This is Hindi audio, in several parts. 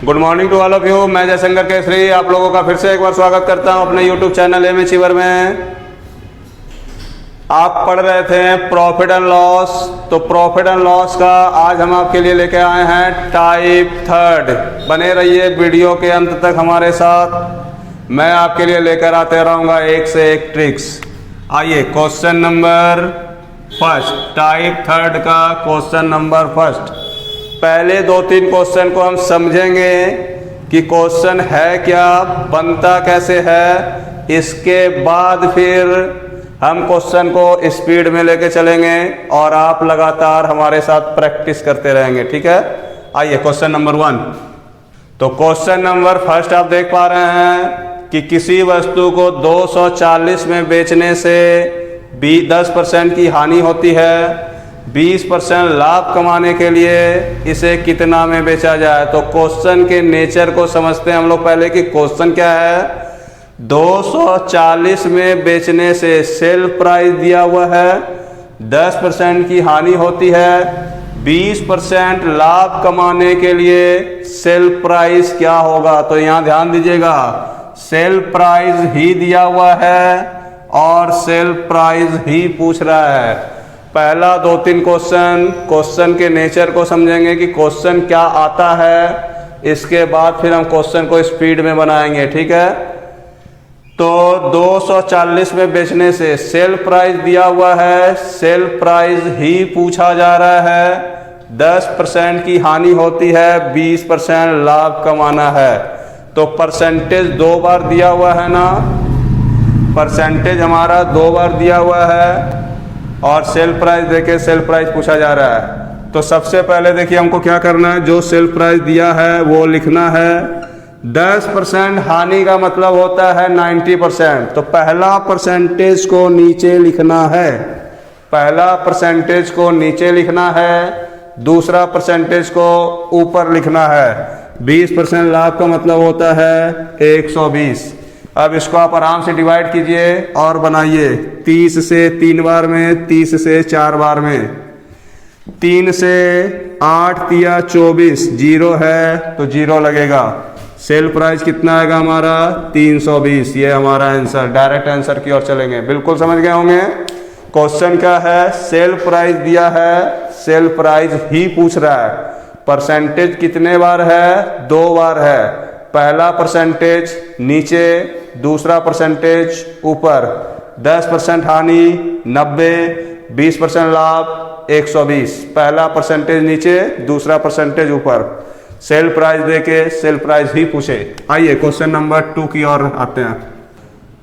Good morning to all of you. मैं जयशंकर केसरी आप लोगों का फिर से एक बार स्वागत करता हूं अपने यूट्यूब चैनल एम अचीवर में। आप पढ़ रहे थे प्रॉफिट एंड लॉस, तो प्रॉफिट एंड लॉस का आज हम आपके लिए लेके आए हैं टाइप थर्ड। बने रहिए वीडियो के अंत तक हमारे साथ, मैं आपके लिए लेकर आते रहूँगा एक से एक ट्रिक्स। आइए question number first, type third का क्वेश्चन नंबर फर्स्ट। पहले दो तीन क्वेश्चन को हम समझेंगे कि क्वेश्चन है क्या, बनता कैसे है, इसके बाद फिर हम क्वेश्चन को स्पीड में लेके चलेंगे और आप लगातार हमारे साथ प्रैक्टिस करते रहेंगे, ठीक है। आइए क्वेश्चन नंबर वन। तो क्वेश्चन नंबर फर्स्ट आप देख पा रहे हैं कि किसी वस्तु को 240 में बेचने से 10% की हानि होती है, 20% लाभ कमाने के लिए इसे कितना में बेचा जाए। तो क्वेश्चन के नेचर को समझते हैं हम लोग पहले कि क्वेश्चन क्या है। 240 में बेचने से सेल प्राइस दिया हुआ है, 10% की हानि होती है, 20% लाभ कमाने के लिए सेल प्राइस क्या होगा। तो यहाँ ध्यान दीजिएगा, सेल प्राइस ही दिया हुआ है और सेल प्राइस ही पूछ रहा है। पहला दो तीन क्वेश्चन के नेचर को समझेंगे कि क्वेश्चन क्या आता है, इसके बाद फिर हम क्वेश्चन को स्पीड में बनाएंगे, ठीक है। तो 240 में बेचने से सेल प्राइस दिया हुआ है, सेल प्राइस ही पूछा जा रहा है, 10% की हानि होती है, 20% लाभ कमाना है। तो परसेंटेज दो बार दिया हुआ है ना, परसेंटेज हमारा दो बार दिया हुआ है और सेल प्राइस देके सेल प्राइस पूछा जा रहा है। तो सबसे पहले देखिए हमको क्या करना है, जो सेल प्राइस दिया है वो लिखना है। 10% हानि का मतलब होता है 90%। तो पहला परसेंटेज को नीचे लिखना है, पहला परसेंटेज को नीचे लिखना है, दूसरा परसेंटेज को ऊपर लिखना है। 20% लाभ का मतलब होता है 120। अब इसको आप आराम से डिवाइड कीजिए और बनाइए। 30 से 3 बार में, 30 से 4 बार में, 3 से 8 तिया 24, 0 है तो 0 लगेगा। सेल प्राइस कितना आएगा हमारा 320। ये हमारा आंसर, डायरेक्ट आंसर की ओर चलेंगे। बिल्कुल समझ गए होंगे क्वेश्चन क्या है। सेल प्राइस दिया है, सेल प्राइस ही पूछ रहा है। परसेंटेज कितने बार है, 2 बार है। पहला परसेंटेज नीचे, दूसरा परसेंटेज ऊपर। 10% हानि 90, 20% लाभ 120। पहला परसेंटेज नीचे, दूसरा परसेंटेज ऊपर। सेल प्राइस देके सेल प्राइस ही पूछे। आइए क्वेश्चन नंबर 2 की ओर आते हैं।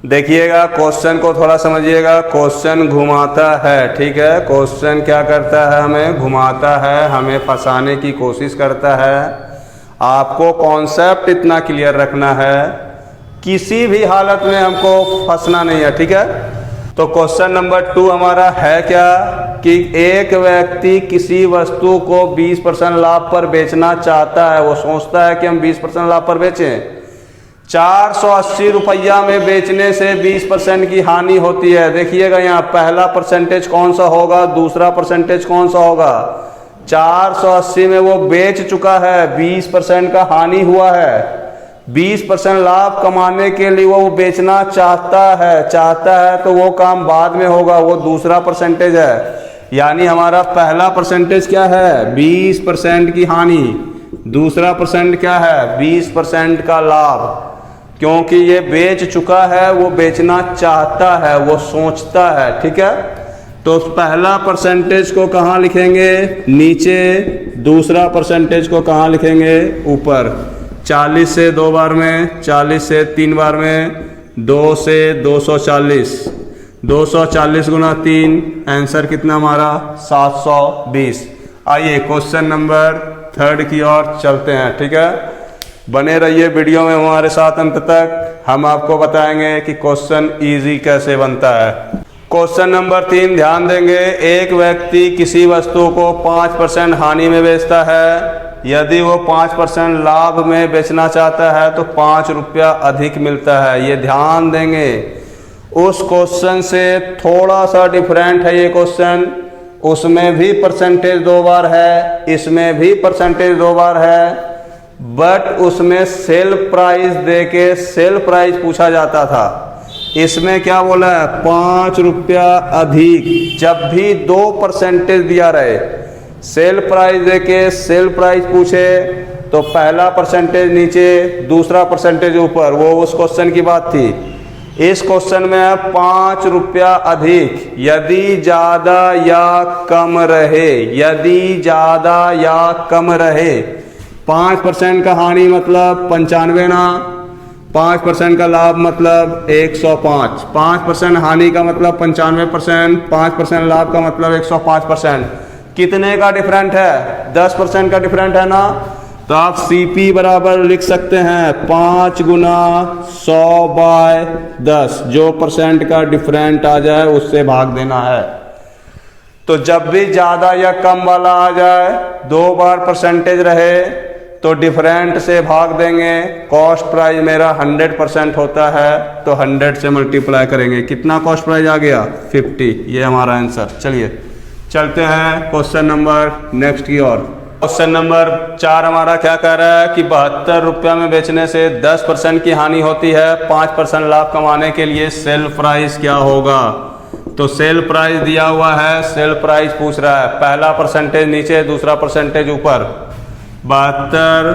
देखिएगा क्वेश्चन को थोड़ा समझिएगा। क्वेश्चन घुमाता है, ठीक है। क्वेश्चन क्या करता है, हमें घुमाता है, हमें फंसाने की कोशिश करता है। आपको कॉन्सेप्ट इतना क्लियर रखना है, किसी भी हालत में हमको फंसना नहीं है, ठीक है। तो क्वेश्चन नंबर 2 हमारा है क्या कि एक व्यक्ति किसी वस्तु को 20% लाभ पर बेचना चाहता है। वो सोचता है कि हम 20% लाभ पर बेचें। 480 रुपया में बेचने से 20% की हानि होती है। देखिएगा यहाँ पहला परसेंटेज कौन सा होगा, दूसरा परसेंटेज कौन सा होगा। 480 में वो बेच चुका है, 20% का हानि हुआ है। 20% लाभ कमाने के लिए वो बेचना चाहता है तो वो काम बाद में होगा, वो दूसरा परसेंटेज है। यानी हमारा पहला परसेंटेज क्या है, 20% की हानि। दूसरा परसेंट क्या है, 20% का लाभ। क्योंकि ये बेच चुका है, वो बेचना चाहता है, वो सोचता है, ठीक है। तो पहला परसेंटेज को कहाँ लिखेंगे, नीचे। दूसरा परसेंटेज को कहाँ लिखेंगे, ऊपर। 40 से 2 बार में, 40 से 3 बार में, 2 से 240, 240 गुना 3, आंसर कितना हमारा 720। आइए क्वेश्चन नंबर 3 की ओर चलते हैं, ठीक है। बने रहिए वीडियो में हमारे साथ अंत तक, हम आपको बताएंगे कि क्वेश्चन इजी कैसे बनता है। क्वेश्चन नंबर 3 ध्यान देंगे। एक व्यक्ति किसी वस्तु को 5% हानि में बेचता है। यदि वो 5% लाभ में बेचना चाहता है तो 5 रुपया अधिक मिलता है। ये ध्यान देंगे। उस क्वेश्चन से थोड़ा सा डिफरेंट है ये क्वेश्चन। उसमें भी परसेंटेज 2 बार है, इसमें भी परसेंटेज 2 बार है। बट उसमें सेल प्राइस देके सेल प्राइस पूछा जाता था। इसमें क्या बोला है, 5 रुपया अधिक। जब भी 2% दिया रहे, सेल प्राइस देके सेल प्राइस पूछे तो पहला परसेंटेज नीचे, दूसरा परसेंटेज ऊपर, वो उस क्वेश्चन की बात थी। इस क्वेश्चन में है 5 रुपया अधिक, यदि ज्यादा या कम रहे, यदि ज्यादा या कम रहे। 5% का हानि मतलब 95 ना, 5% का लाभ मतलब 105। 5% हानि का मतलब 95%, 5% लाभ का मतलब 105%। कितने का डिफरेंट है, 10% का डिफरेंट है ना। तो आप CP बराबर लिख सकते हैं 5 गुना 100/10, जो परसेंट का डिफरेंट आ जाए उससे भाग देना है। तो जब भी ज्यादा या कम वाला आ जाए, 2 बार परसेंटेज रहे तो डिफरेंट से भाग देंगे। कॉस्ट प्राइस मेरा 100% होता है तो 100 से मल्टीप्लाई करेंगे। कितना कॉस्ट प्राइस आ गया, 50। ये हमारा आंसर। चलिए चलते हैं क्वेश्चन नंबर नेक्स्ट की ओर। क्वेश्चन नंबर 4 हमारा क्या कह रहा है कि 72 रुपया में बेचने से 10% की हानि होती है, 5% लाभ कमाने के लिए सेल प्राइस क्या होगा। तो सेल प्राइस दिया हुआ है, सेल प्राइस पूछ रहा है, पहला परसेंटेज नीचे, दूसरा परसेंटेज ऊपर। 72,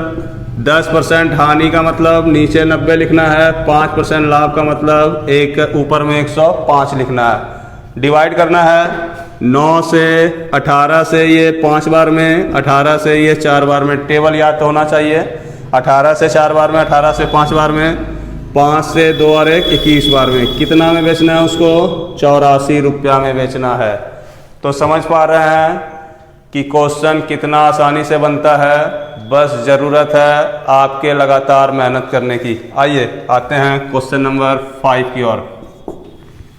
10% हानि का मतलब नीचे 90 लिखना है, 5% लाभ का मतलब एक ऊपर में 105 लिखना है। डिवाइड करना है 9 से 18 से ये 5 बार में, 18 से ये 4 बार में। टेबल याद तो होना चाहिए। 18 से 4 बार में, 18 से 5 बार में, 5 से 2 और 1 21 बार में। कितना में बेचना है उसको, 84 रुपया में बेचना है। तो समझ पा रहे हैं कि क्वेश्चन कितना आसानी से बनता है। बस ज़रूरत है आपके लगातार मेहनत करने की। आइए आते हैं क्वेश्चन नंबर 5 की ओर।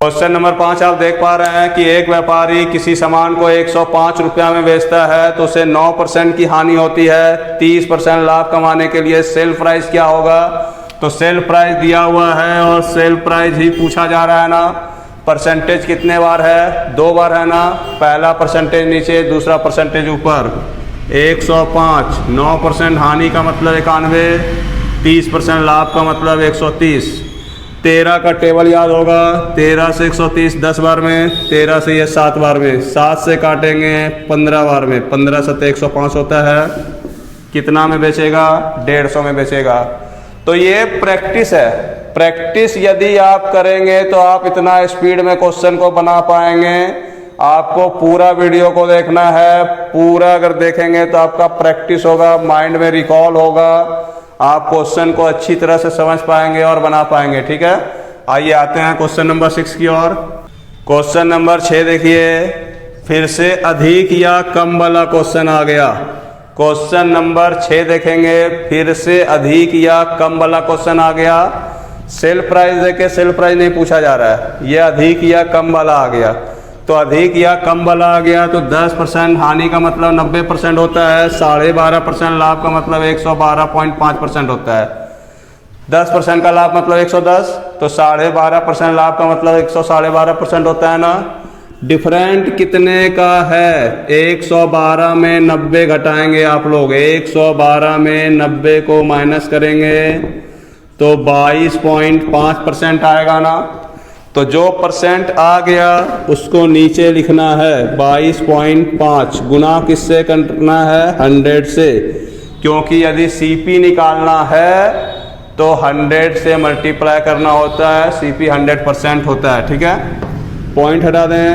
क्वेश्चन नंबर 5 आप देख पा रहे हैं कि एक व्यापारी किसी सामान को 105 रुपया में बेचता है तो उसे 9% की हानि होती है। 30% लाभ कमाने के लिए सेल प्राइस क्या होगा। तो सेल प्राइस दिया हुआ है और सेल प्राइस ही पूछा जा रहा है ना। परसेंटेज कितने बार है, 2 बार है ना। पहला परसेंटेज नीचे, दूसरा परसेंटेज ऊपर। 105, 9% हानि का मतलब 91, 30% लाभ का मतलब 130। 13 का टेबल याद होगा, 13 से 130 10 बार में, 13 से ये 7 बार में, 7 से काटेंगे 15 बार में, 15 से 105 होता है। कितना में बेचेगा, 150 में बेचेगा। तो ये प्रैक्टिस है। प्रैक्टिस यदि आप करेंगे तो आप इतना स्पीड में क्वेश्चन को बना पाएंगे। आपको पूरा वीडियो को देखना है, पूरा अगर देखेंगे तो आपका प्रैक्टिस होगा, माइंड में रिकॉल होगा, आप क्वेश्चन को अच्छी तरह से समझ पाएंगे और बना पाएंगे। ठीक है, आइए आते हैं क्वेश्चन नंबर 6 की ओर। क्वेश्चन नंबर 6 देखिए, फिर से अधिक या कम वाला क्वेश्चन आ गया। क्वेश्चन नंबर 6 देखेंगे, फिर से अधिक या कम वाला क्वेश्चन आ गया। सेल प्राइस देके सेल प्राइस नहीं पूछा जा रहा है, ये अधिक या कम वाला आ गया। तो अधिक या कम वाला आ गया तो 10% हानि का मतलब 90% होता है, 12.5% लाभ का मतलब 112.5% होता है। 10% का लाभ मतलब 110, तो 12.5% लाभ का मतलब 112.5% होता है ना। डिफरेंट कितने का है, 112 में 90 घटाएंगे आप लोग, 112 में 90 को माइनस करेंगे तो 22.5% आएगा ना। तो जो परसेंट आ गया उसको नीचे लिखना है, 22.5 गुना किससे करना है, 100 से, क्योंकि यदि CP निकालना है तो 100 से मल्टीप्लाई करना होता है। CP 100% होता है। ठीक है, पॉइंट हटा दें।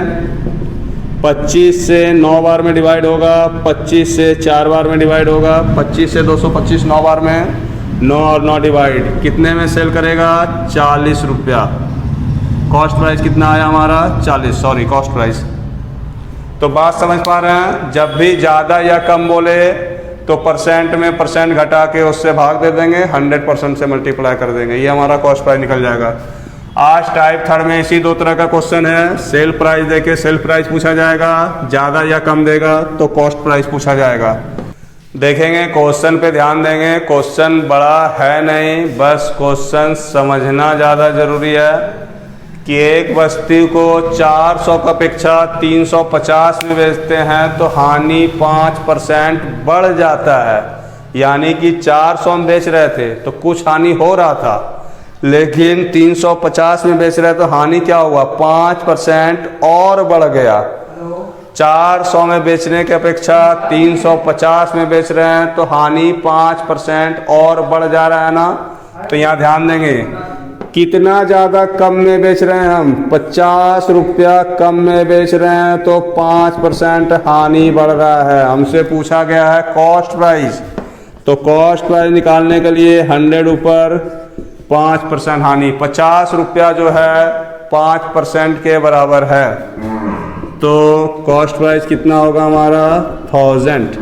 25 से 9 बार में डिवाइड होगा, 25 से 4 बार में डिवाइड होगा, 25 से 225 9 बार में, 9 और 9 डिवाइड, कितने में सेल करेगा, 40 रुपया। कॉस्ट प्राइस कितना आया हमारा, 40, सॉरी कॉस्ट प्राइस। तो बात समझ पा रहे हैं, जब भी ज़्यादा या कम बोले तो परसेंट में परसेंट घटा के उससे भाग दे देंगे, 100% से मल्टीप्लाई कर देंगे, ये हमारा कॉस्ट प्राइस निकल जाएगा। आज टाइप 3 में इसी 2 तरह का क्वेश्चन है। सेल प्राइस देके सेल प्राइस पूछा जाएगा, ज़्यादा या कम देगा तो कॉस्ट प्राइस पूछा जाएगा। देखेंगे, क्वेश्चन पे ध्यान देंगे। क्वेश्चन बड़ा है नहीं, बस क्वेश्चन समझना ज़्यादा ज़रूरी है कि एक वस्तु को 400 की अपेक्षा 350 में बेचते हैं तो हानि 5% बढ़ जाता है। यानी कि 400 में बेच रहे थे तो कुछ हानि हो रहा था, लेकिन 350 में बेच रहे तो हानि क्या हुआ, 5% और बढ़ गया। 400 में बेचने की अपेक्षा 350 में बेच रहे हैं तो हानि 5% और बढ़ जा रहा है ना। तो यहाँ ध्यान देंगे कितना ज़्यादा कम में बेच रहे हैं हम, 50 रुपया कम में बेच रहे हैं तो 5% हानि बढ़ रहा है। हमसे पूछा गया है कॉस्ट प्राइस, तो कॉस्ट प्राइस निकालने के लिए 100 ऊपर 5% हानि, 50 रुपया जो है 5% के बराबर है। तो कॉस्ट प्राइस कितना होगा हमारा 1000।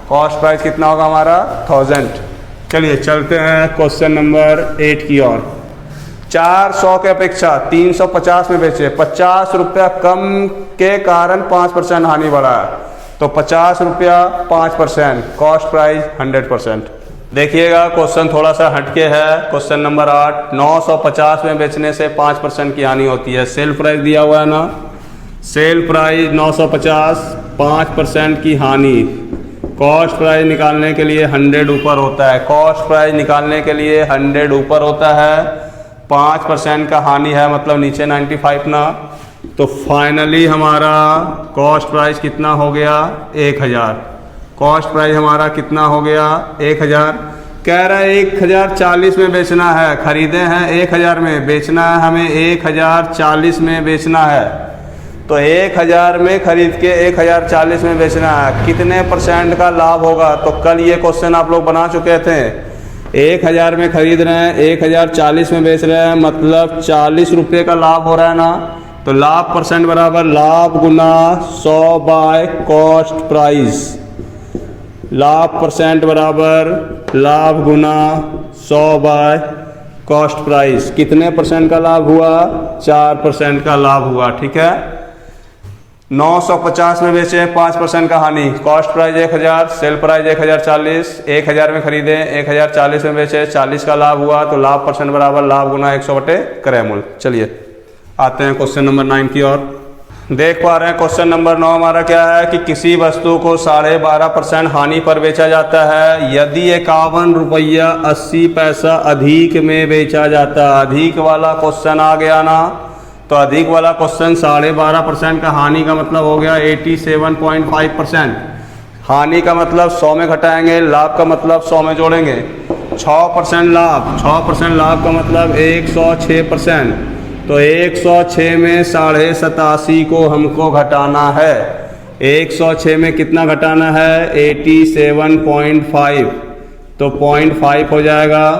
कॉस्ट प्राइस कितना होगा हमारा 1000। चलिए चलते हैं क्वेश्चन नंबर 8 की ओर। 400 के अपेक्षा 350 में बेचे, 50 रुपया कम के कारण 5% हानि बढ़ा है, तो 50 रुपया 5%, कॉस्ट प्राइस 100%। देखिएगा क्वेश्चन थोड़ा सा हटके है। क्वेश्चन नंबर 8, 950 में बेचने से 5% की हानि होती है। सेल प्राइस दिया हुआ है ना, सेल प्राइस 950, 5% की हानि। कॉस्ट प्राइस निकालने के लिए 100 ऊपर होता है, कॉस्ट प्राइस निकालने के लिए 100 ऊपर होता है, 5% का हानि है मतलब नीचे 95 ना। तो फाइनली हमारा कॉस्ट प्राइस कितना हो गया 1000। कॉस्ट प्राइस हमारा कितना हो गया 1000। कह रहा है 1040 में बेचना है, खरीदे हैं 1000 में, बेचना है हमें 1040 में बेचना है। तो 1000 में खरीद के 1040 में बेचना है, कितने % का लाभ होगा। तो कल ये क्वेश्चन आप लोग बना चुके थे। 1000 में खरीद रहे हैं, 1040 में बेच रहे हैं, मतलब 40 रुपये का लाभ हो रहा है ना। तो लाभ % बराबर लाभ गुना 100 बाय कॉस्ट प्राइस। लाभ % बराबर लाभ गुना 100 बाय कॉस्ट प्राइस। कितने % का लाभ हुआ, 4% का लाभ हुआ। ठीक है, 950 में बेचे 5% का हानि, कॉस्ट प्राइस 1000, सेल प्राइस 1040, 1000 में खरीदे 1040 में बेचे, 40 का लाभ हुआ, तो लाभ % बराबर लाभ गुना 100 बटे क्रय मूल्य। चलिए आते हैं क्वेश्चन नंबर 9 की ओर। देख पा रहे हैं क्वेश्चन नंबर 9 हमारा क्या है कि किसी वस्तु को 12.5% हानि पर बेचा जाता है यदि 51 रुपया 80 पैसा अधिक में बेचा जाता है। अधिक वाला क्वेश्चन आ गया ना, तो अधिक वाला क्वेश्चन 12.5% का हानि का मतलब हो गया 87.5%। हानि का मतलब 100 में घटाएंगे, लाभ का मतलब 100 में जोड़ेंगे। 6% लाभ, 6% लाभ का मतलब 106%। तो 106 में 87.5 को हमको घटाना है। 106 में कितना घटाना है 87.5, तो 0.5 हो जाएगा।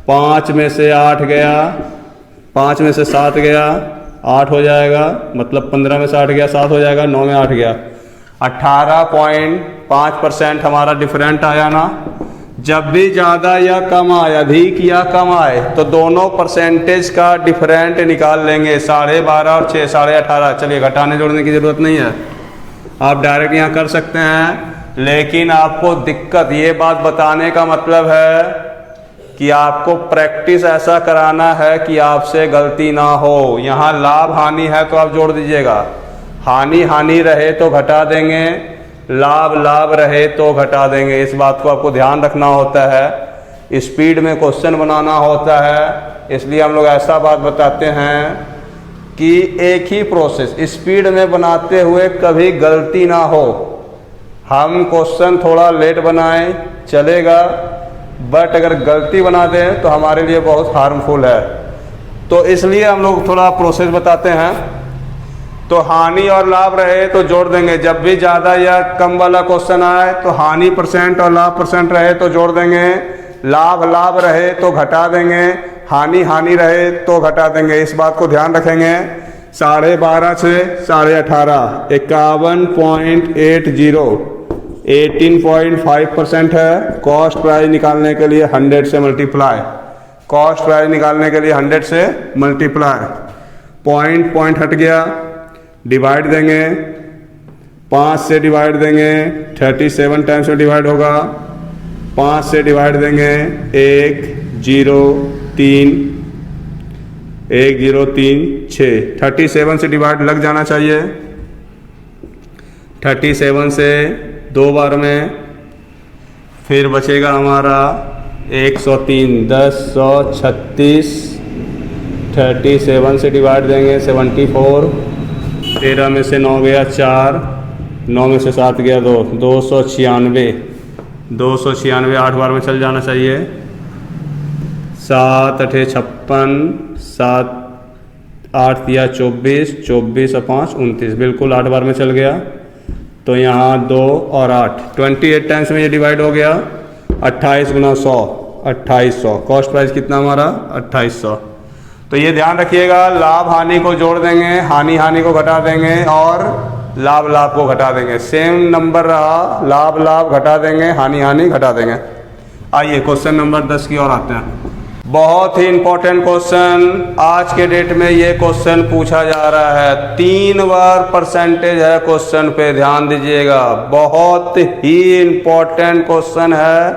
5 में से 8 गया, 5 में से 7 गया, 8 हो जाएगा, मतलब 15 में से 8 गया 7 हो जाएगा, 9 में 8 गया, 18.5% हमारा डिफरेंट आया ना। जब भी ज़्यादा या कम आए, अधिक या कम आए, तो दोनों % का डिफरेंट निकाल लेंगे। 12.5 और 6, 18.5। चलिए घटाने जोड़ने की ज़रूरत नहीं है, आप डायरेक्ट यहाँ कर सकते हैं। लेकिन आपको दिक्कत, ये बात बताने का मतलब है कि आपको प्रैक्टिस ऐसा कराना है कि आपसे गलती ना हो। यहाँ लाभ हानि है तो आप जोड़ दीजिएगा, हानि हानि रहे तो घटा देंगे, लाभ लाभ रहे तो घटा देंगे। इस बात को आपको ध्यान रखना होता है, स्पीड में क्वेश्चन बनाना होता है, इसलिए हम लोग ऐसा बात बताते हैं कि एक ही प्रोसेस स्पीड में बनाते हुए कभी गलती ना हो। हम क्वेश्चन थोड़ा लेट बनाएं चलेगा, बट अगर गलती बना दें तो हमारे लिए बहुत हार्मफुल है। तो इसलिए हम लोग थोड़ा प्रोसेस बताते हैं। तो हानि और लाभ रहे तो जोड़ देंगे, जब भी ज़्यादा या कम वाला क्वेश्चन आए तो हानि % और लाभ % रहे तो जोड़ देंगे, लाभ लाभ रहे तो घटा देंगे, हानि हानि रहे तो घटा देंगे। इस बात को ध्यान रखेंगे। 12.5 से 18.5 51.80 18.5% है। कॉस्ट प्राइस निकालने के लिए 100 से मल्टीप्लाई, कॉस्ट प्राइस निकालने के लिए 100 से मल्टीप्लाई। पॉइंट हट गया, डिवाइड देंगे, 5 से डिवाइड देंगे, 37 टाइम्स में डिवाइड होगा, 5 से डिवाइड देंगे 103 6, 37 से डिवाइड लग जाना चाहिए। 37 से 2 बार में फिर बचेगा हमारा 103, 10, 100, 36, 37 से डिवाइड देंगे 74, 13 में से 9 गया 4, 9 में से 7 गया 2, 296, 296 8 बार में चल जाना चाहिए। 7 8 56, 7 8 दिया 24, 24 और 5 29, बिल्कुल 8 बार में चल गया। तो यहाँ 2 और 8 28 टाइम्स में ये डिवाइड हो गया। 28 गुना 100 2800। कॉस्ट प्राइस कितना हमारा 2800। तो ये ध्यान रखिएगा, लाभ हानि को जोड़ देंगे, हानि हानि को घटा देंगे और लाभ लाभ को घटा देंगे। सेम नंबर रहा, लाभ लाभ घटा देंगे, हानि हानि घटा देंगे। आइए क्वेश्चन नंबर 10 की ओर आते हैं। बहुत ही इंपॉर्टेंट क्वेश्चन, आज के डेट में ये क्वेश्चन पूछा जा रहा है। 3 बार परसेंटेज है क्वेश्चन पे, ध्यान दीजिएगा। बहुत ही इंपॉर्टेंट क्वेश्चन है,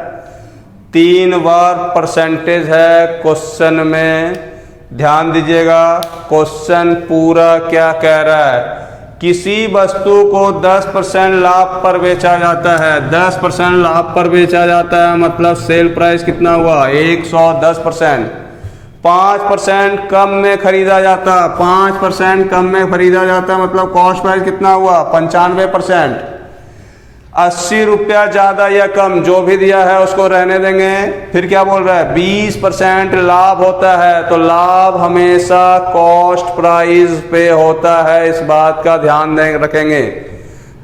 3 बार परसेंटेज है क्वेश्चन में, ध्यान दीजिएगा। क्वेश्चन पूरा क्या कह रहा है, किसी वस्तु को 10% लाभ पर बेचा जाता है। 10% लाभ पर बेचा जाता है मतलब सेल प्राइस कितना हुआ 110%। 5% कम में खरीदा जाता, 5% कम में खरीदा जाता मतलब कॉस्ट प्राइस कितना हुआ 95%। 80 रुपया ज़्यादा या कम जो भी दिया है उसको रहने देंगे। फिर क्या बोल रहा है 20% लाभ होता है, तो लाभ हमेशा कॉस्ट प्राइस पे होता है, इस बात का ध्यान रखेंगे।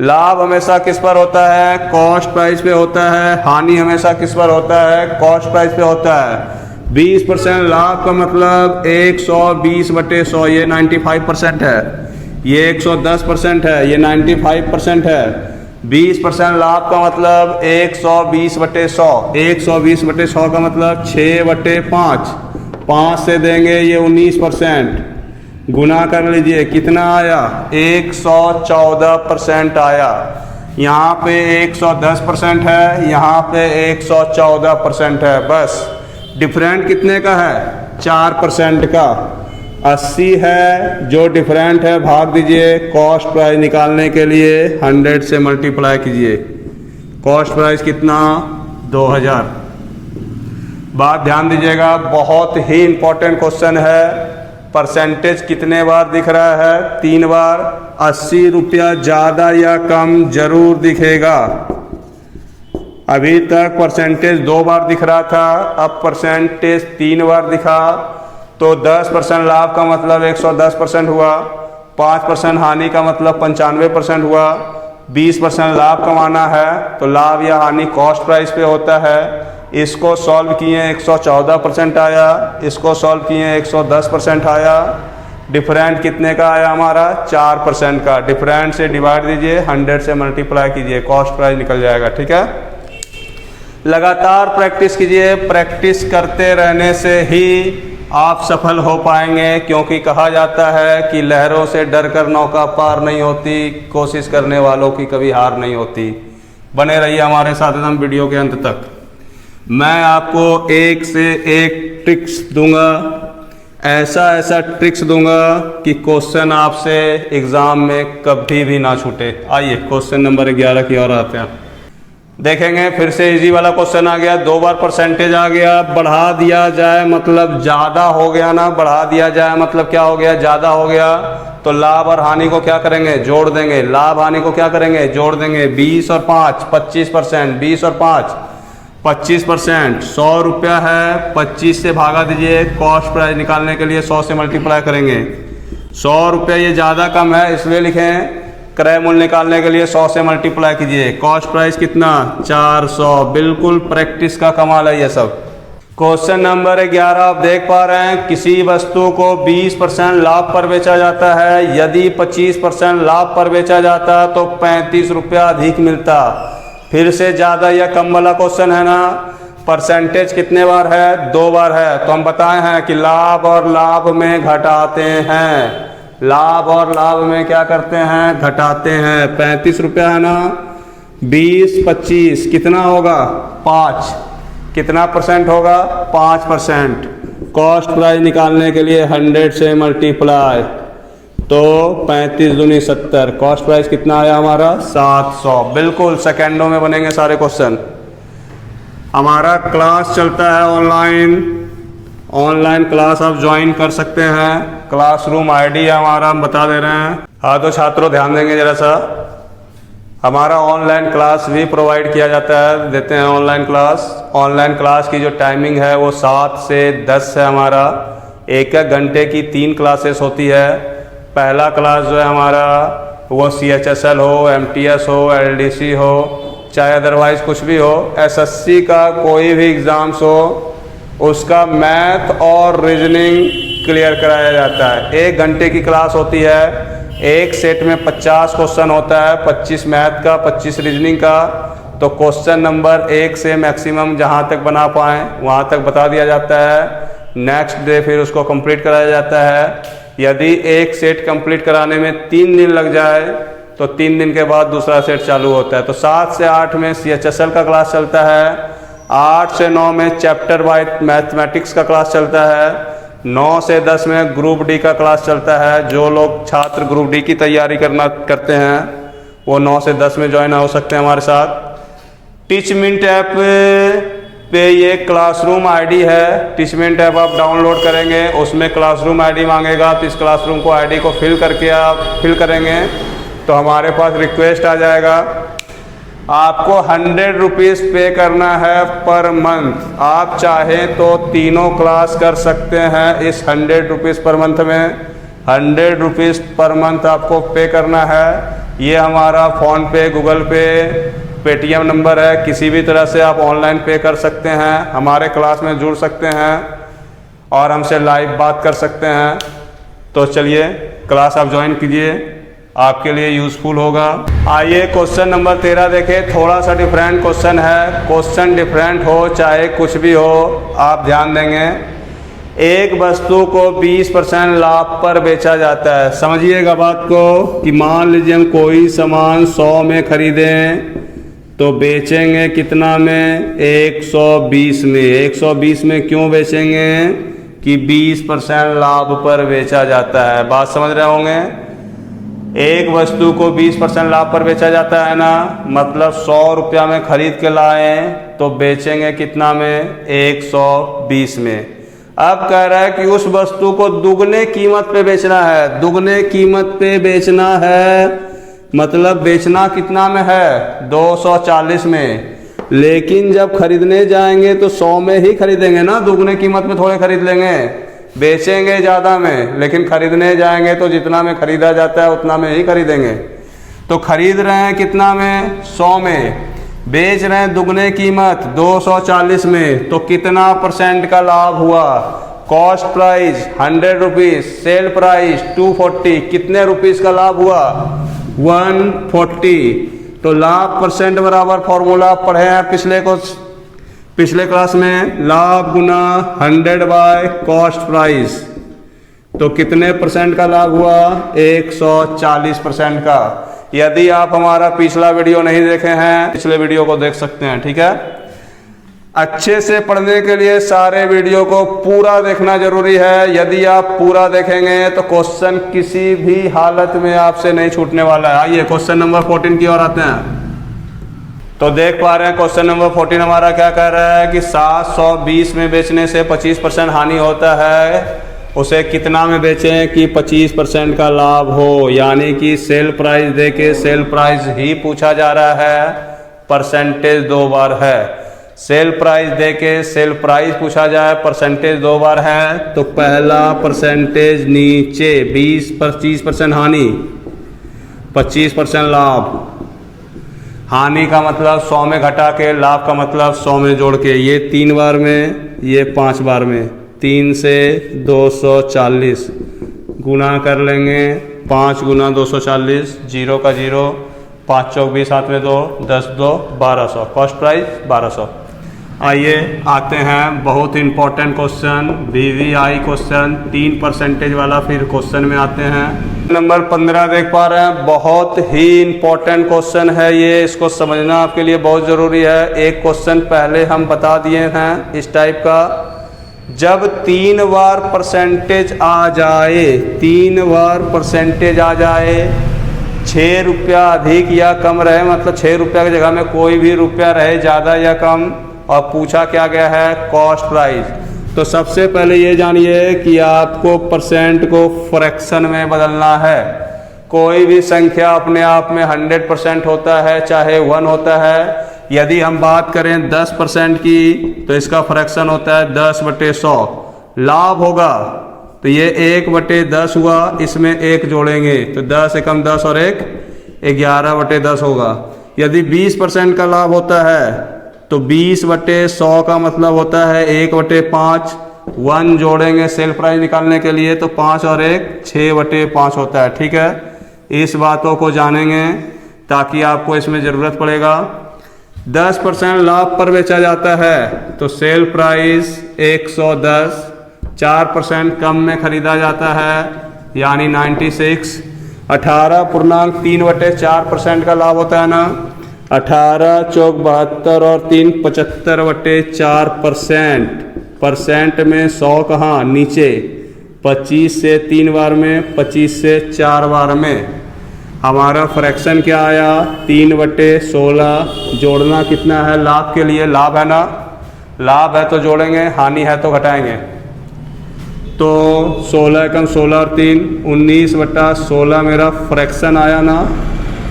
लाभ हमेशा किस पर होता है, कॉस्ट प्राइस पे होता है। हानि हमेशा किस पर होता है, कॉस्ट प्राइस पे होता है। 20% लाभ का मतलब 120/100, ये 95% है। ये 110% है, ये 95% है। 20% लाभ का मतलब 120/100, 120/100 का मतलब 6/5, 5 से देंगे ये 19%। गुना कर लीजिए कितना आया 114% आया। यहाँ पे 110% है, यहाँ पे 114% है। बस डिफरेंट कितने का है 4% का। 80 है जो डिफरेंट है, भाग दीजिए। कॉस्ट प्राइस निकालने के लिए 100 से मल्टीप्लाई कीजिए। कॉस्ट प्राइस कितना 2000। बात ध्यान दीजिएगा, बहुत ही इंपॉर्टेंट क्वेश्चन है। परसेंटेज कितने बार दिख रहा है 3 बार। 80 रुपया ज़्यादा या कम जरूर दिखेगा। अभी तक परसेंटेज 2 बार दिख रहा था, अब परसेंटेज 3 बार दिखा। तो 10% लाभ का मतलब 110% हुआ, 5% हानि का मतलब 95% हुआ। 20% लाभ कमाना है तो लाभ या हानि कॉस्ट प्राइस पे होता है। इसको सॉल्व किए 114% आया, इसको सॉल्व किए 110% आया। डिफरेंट कितने का आया हमारा 4% का। डिफरेंट से डिवाइड दीजिए, 100 से मल्टीप्लाई कीजिए, कॉस्ट प्राइस निकल जाएगा। ठीक है, लगातार प्रैक्टिस कीजिए। प्रैक्टिस करते रहने से ही आप सफल हो पाएंगे, क्योंकि कहा जाता है कि लहरों से डरकर नौका पार नहीं होती, कोशिश करने वालों की कभी हार नहीं होती। बने रहिए हमारे साथ एकदम वीडियो के अंत तक। मैं आपको एक से एक ट्रिक्स दूंगा, ऐसा ऐसा ट्रिक्स दूंगा कि क्वेश्चन आपसे एग्जाम में कभी भी ना छूटे। आइए क्वेश्चन नंबर 11 की ओर आते हैं। देखेंगे फिर से इजी वाला क्वेश्चन आ गया। 2 बार परसेंटेज आ गया। बढ़ा दिया जाए मतलब ज़्यादा हो गया ना, बढ़ा दिया जाए मतलब क्या हो गया ज़्यादा हो गया। तो लाभ और हानि को क्या करेंगे जोड़ देंगे। लाभ हानि को क्या करेंगे जोड़ देंगे। 20 और 5 25%, 20 और 5 25%। 100 रुपया है, 25 से भागा दीजिए। कॉस्ट प्राइस निकालने के लिए 100 से मल्टीप्लाई करेंगे। 100 रुपया ये ज़्यादा कम है इसलिए लिखें। क्रय मूल्य निकालने के लिए 100 से मल्टीप्लाई कीजिए। कॉस्ट प्राइस कितना 400। बिल्कुल प्रैक्टिस का कमाल है ये सब। क्वेश्चन नंबर 11 आप देख पा रहे हैं, किसी वस्तु को 20% लाभ पर बेचा जाता है। यदि 25% लाभ पर बेचा जाता तो 35 रुपया अधिक मिलता। फिर से ज़्यादा या कम वाला क्वेश्चन है ना। परसेंटेज कितने बार है 2 बार है, तो हम बताए हैं कि लाभ और लाभ में घटाते हैं। लाभ और लाभ में क्या करते हैं घटाते हैं। 35 रुपया है ना, 20 25 कितना होगा 5, कितना परसेंट होगा 5%। कॉस्ट प्राइस निकालने के लिए 100 से मल्टीप्लाई, तो 35 दूनी 70। कॉस्ट प्राइस कितना आया हमारा 700। बिल्कुल सेकेंडों में बनेंगे सारे क्वेश्चन। हमारा क्लास चलता है ऑनलाइन क्लास आप ज्वाइन कर सकते हैं। क्लासरूम आईडी है हमारा, हम बता दे रहे हैं। हाँ तो छात्रों ध्यान देंगे जरा सा, हमारा ऑनलाइन क्लास भी प्रोवाइड किया जाता है, देते हैं ऑनलाइन क्लास। ऑनलाइन क्लास की जो टाइमिंग है वो 7 से 10 है हमारा। एक घंटे की 3 क्लासेस होती है। पहला क्लास जो है हमारा वो CHSL हो, MTS हो, LDC हो, चाहे अदरवाइज कुछ भी हो, SSC का कोई भी एग्ज़ाम्स हो, उसका मैथ और रीजनिंग क्लियर कराया जाता है। 1 घंटे की क्लास होती है। एक सेट में 50 क्वेश्चन होता है, 25 मैथ का, 25 रीजनिंग का। तो क्वेश्चन नंबर 1 से मैक्सिमम जहाँ तक बना पाएँ वहाँ तक बता दिया जाता है। नेक्स्ट डे फिर उसको कंप्लीट कराया जाता है। यदि एक सेट कंप्लीट कराने में 3 दिन लग जाए तो 3 दिन के बाद दूसरा सेट चालू होता है। तो 7 से 8 में CHSL का क्लास चलता है। 8 से 9 में चैप्टर वाइज मैथमेटिक्स का क्लास चलता है। 9 से 10 में ग्रुप डी का क्लास चलता है। जो लोग छात्र ग्रुप डी की तैयारी करते हैं वो 9 से 10 में ज्वाइन हो सकते हैं हमारे साथ। टीचमेंट ऐप पे ये क्लासरूम आईडी है। टीचमेंट ऐप आप डाउनलोड करेंगे, उसमें क्लासरूम आईडी मांगेगा। तो इस क्लासरूम को आईडी को फिल करके आप फिल करेंगे तो हमारे पास रिक्वेस्ट आ जाएगा। आपको 100 रुपीज़ पे करना है पर मंथ। आप चाहें तो तीनों क्लास कर सकते हैं इस 100 रुपीज़ पर मंथ में। 100 रुपीज़ पर मंथ आपको पे करना है। ये हमारा फ़ोनपे, गूगल पे, पेटीएम नंबर है। किसी भी तरह से आप ऑनलाइन पे कर सकते हैं, हमारे क्लास में जुड़ सकते हैं और हमसे लाइव बात कर सकते हैं। तो चलिए क्लास आप ज्वाइन कीजिए, आपके लिए यूज़फुल होगा। आइए क्वेश्चन नंबर 13 देखें। थोड़ा सा डिफरेंट क्वेश्चन है। क्वेश्चन डिफरेंट हो चाहे कुछ भी हो, आप ध्यान देंगे। एक वस्तु को 20% लाभ पर बेचा जाता है। समझिएगा बात को कि मान लीजिए हम कोई सामान 100 में खरीदें तो बेचेंगे कितना में? 120 में। 120 में क्यों बेचेंगे? कि 20% लाभ पर बेचा जाता है। बात समझ रहे होंगे। एक वस्तु को 20% लाभ पर बेचा जाता है ना, मतलब 100 रुपया में खरीद के लाए तो बेचेंगे कितना में? 120 में। अब कह रहा है कि उस वस्तु को दुगने कीमत पे बेचना है। दुगने कीमत पे बेचना है मतलब बेचना कितना में है? 240 में। लेकिन जब खरीदने जाएंगे तो 100 में ही खरीदेंगे ना, दुगने कीमत में थोड़े खरीद लेंगे। बेचेंगे ज़्यादा में, लेकिन खरीदने जाएंगे तो जितना में खरीदा जाता है उतना में ही खरीदेंगे। तो खरीद रहे हैं कितना में? 100 में। बेच रहे हैं दुगने कीमत 240 में। तो कितना % का लाभ हुआ? Cost price 100 rupees, sale price 240, कितने रुपीज़ का लाभ हुआ? 140। तो लाभ % बराबर फॉर्मूला पढ़े हैं पिछले क्लास में। लाभ गुना 100 बाय कॉस्ट प्राइस। तो कितने % का लाभ हुआ? 140% का। यदि आप हमारा पिछला वीडियो नहीं देखे हैं, पिछले वीडियो को देख सकते हैं, ठीक है। अच्छे से पढ़ने के लिए सारे वीडियो को पूरा देखना जरूरी है। यदि आप पूरा देखेंगे तो क्वेश्चन किसी भी हालत में आपसे नहीं छूटने वाला है। आइए क्वेश्चन नंबर 14 की ओर आते हैं। तो देख पा रहे हैं क्वेश्चन नंबर 14 हमारा क्या कह रहा है कि 720 में बेचने से 25% हानि होता है। उसे कितना में बेचें कि 25% का लाभ हो। यानी कि सेल प्राइस दे के सेल प्राइस ही पूछा जा रहा है, परसेंटेज 2 बार है। सेल प्राइस दे के सेल प्राइस पूछा जाए, परसेंटेज 2 बार है। तो पहला परसेंटेज नीचे 25% हानि, 25% लाभ। हानि का मतलब 100 में घटा के, लाभ का मतलब 100 में जोड़ के। ये 3 बार में, ये 5 बार में। 3 से 240 गुना कर लेंगे। 5 गुना 240, 0 का 0, 5 चौक 20, 7 में 2, 10 2 1200, कॉस्ट प्राइस 1200। आइए आते हैं बहुत इंपॉर्टेंट क्वेश्चन, VVI क्वेश्चन, 3% वाला। फिर क्वेश्चन में आते हैं। नंबर 15 देख पा रहे हैं। बहुत ही इंपॉर्टेंट क्वेश्चन है ये, इसको समझना आपके लिए बहुत ज़रूरी है। एक क्वेश्चन पहले हम बता दिए हैं इस टाइप का। जब 3 बार परसेंटेज आ जाए, 3 बार परसेंटेज आ जाए, 6 रुपया अधिक या कम रहे, मतलब 6 रुपया की जगह में कोई भी रुपया रहे ज़्यादा या कम, और पूछा क्या गया है, कॉस्ट प्राइस। तो सबसे पहले ये जानिए कि आपको परसेंट को फ्रैक्शन में बदलना है। कोई भी संख्या अपने आप में 100% होता है, चाहे 1 होता है। यदि हम बात करें 10% की, तो इसका फ्रैक्शन होता है 10/100। लाभ होगा तो ये 1/10 हुआ, इसमें 1 जोड़ेंगे तो 10 एकम 10 और 1 11/10 होगा। यदि 20% का लाभ होता है तो 20/100 का मतलब होता है 1/5। 1 जोड़ेंगे सेल प्राइस निकालने के लिए तो 5 और 1 6/5 होता है। ठीक है, इस बातों को जानेंगे ताकि आपको इसमें ज़रूरत पड़ेगा। 10% लाभ पर बेचा जाता है तो सेल प्राइस 110। 4% कम में खरीदा जाता है यानी 96। 18.3/4% का लाभ होता है ना। 18 चौक 72 और 3 75/4%। परसेंट में 100 कहाँ नीचे, 25 से 3 बार में, 25 से 4 बार में। हमारा फ्रैक्शन क्या आया, 3/16। जोड़ना कितना है लाभ के लिए, लाभ है ना, लाभ है तो जोड़ेंगे, हानि है तो घटाएंगे। तो 16 एकम 16 और 3 19/16 मेरा फ्रैक्शन आया ना।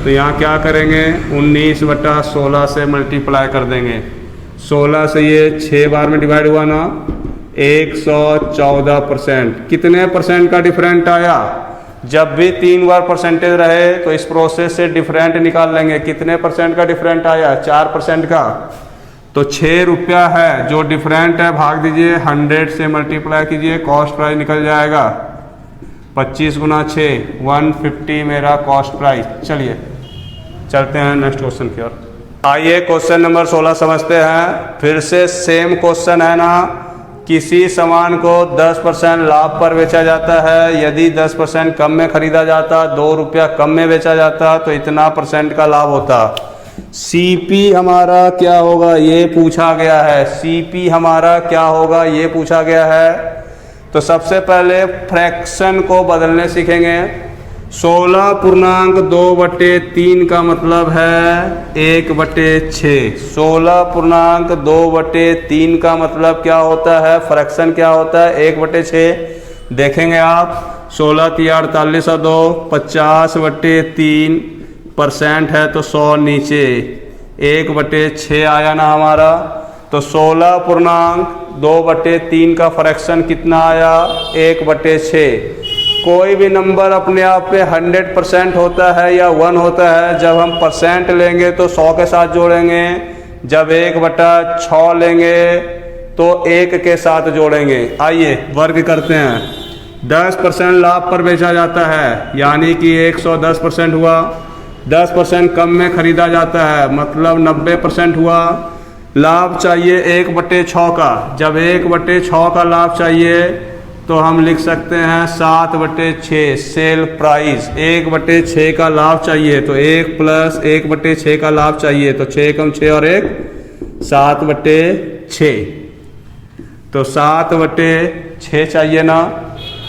तो यहाँ क्या करेंगे, 19/16 से मल्टीप्लाई कर देंगे। 16 से ये 6 बार में डिवाइड हुआ ना, 114%। कितने परसेंट का डिफरेंट आया। जब भी 3 बार परसेंटेज रहे तो इस प्रोसेस से डिफरेंट निकाल लेंगे। कितने परसेंट का डिफरेंट आया, 4% का। तो 6 रुपया है जो डिफरेंट है, भाग दीजिए 100 से मल्टीप्लाई कीजिए, कॉस्ट प्राइस निकल जाएगा। 25 गुना 6 150 मेरा कॉस्ट प्राइस। चलिए चलते हैं नेक्स्ट क्वेश्चन की ओर। आइए क्वेश्चन नंबर 16 समझते हैं। फिर से सेम क्वेश्चन है ना। किसी सामान को 10% लाभ पर बेचा जाता है। यदि 10% कम में खरीदा जाता, 2 रुपया कम में बेचा जाता तो इतना परसेंट का लाभ होता। सीपी हमारा क्या होगा ये पूछा गया है। सीपी हमारा क्या होगा ये पूछा गया है। तो सबसे पहले फ्रैक्शन को बदलने सीखेंगे। 16.2/3 का मतलब है 1/6। 16.2/3 का मतलब क्या होता है, फ्रैक्शन क्या होता है, 1/6। देखेंगे आप, 16 × 48 और 2 50/3 परसेंट है तो 100 नीचे, 1/6 आया ना हमारा। तो 16.2/3 का फ्रैक्शन कितना आया, 1/6। कोई भी नंबर अपने आप में 100% होता है या 1 होता है। जब हम परसेंट लेंगे तो 100 के साथ जोड़ेंगे, जब 1/6 लेंगे तो 1 के साथ जोड़ेंगे। आइए वर्ग करते हैं। 10% लाभ पर बेचा जाता है यानी कि 110% हुआ। 10% कम में खरीदा जाता है मतलब 90% हुआ। लाभ चाहिए 1/6 का। जब 1/6 का लाभ चाहिए तो हम लिख सकते हैं 7/6 सेल प्राइस। 1/6 का लाभ चाहिए तो 1 + 1/6 का लाभ चाहिए तो 6 × 6 और 1 7/6। तो 7/6 चाहिए ना।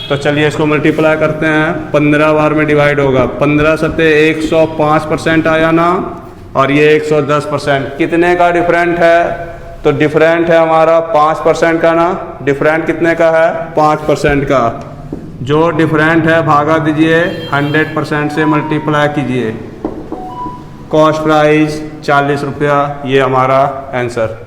तो चलिए इसको मल्टीप्लाई करते हैं, 15 बार में डिवाइड होगा। 15 सते 105% आया ना, और ये 110%। कितने का डिफरेंट है, तो डिफरेंट है हमारा 5% का ना। डिफरेंट कितने का है, 5% का। जो डिफरेंट है भागा दीजिए 100% से मल्टीप्लाई कीजिए। कॉस्ट प्राइस 40 रुपया, ये हमारा आंसर।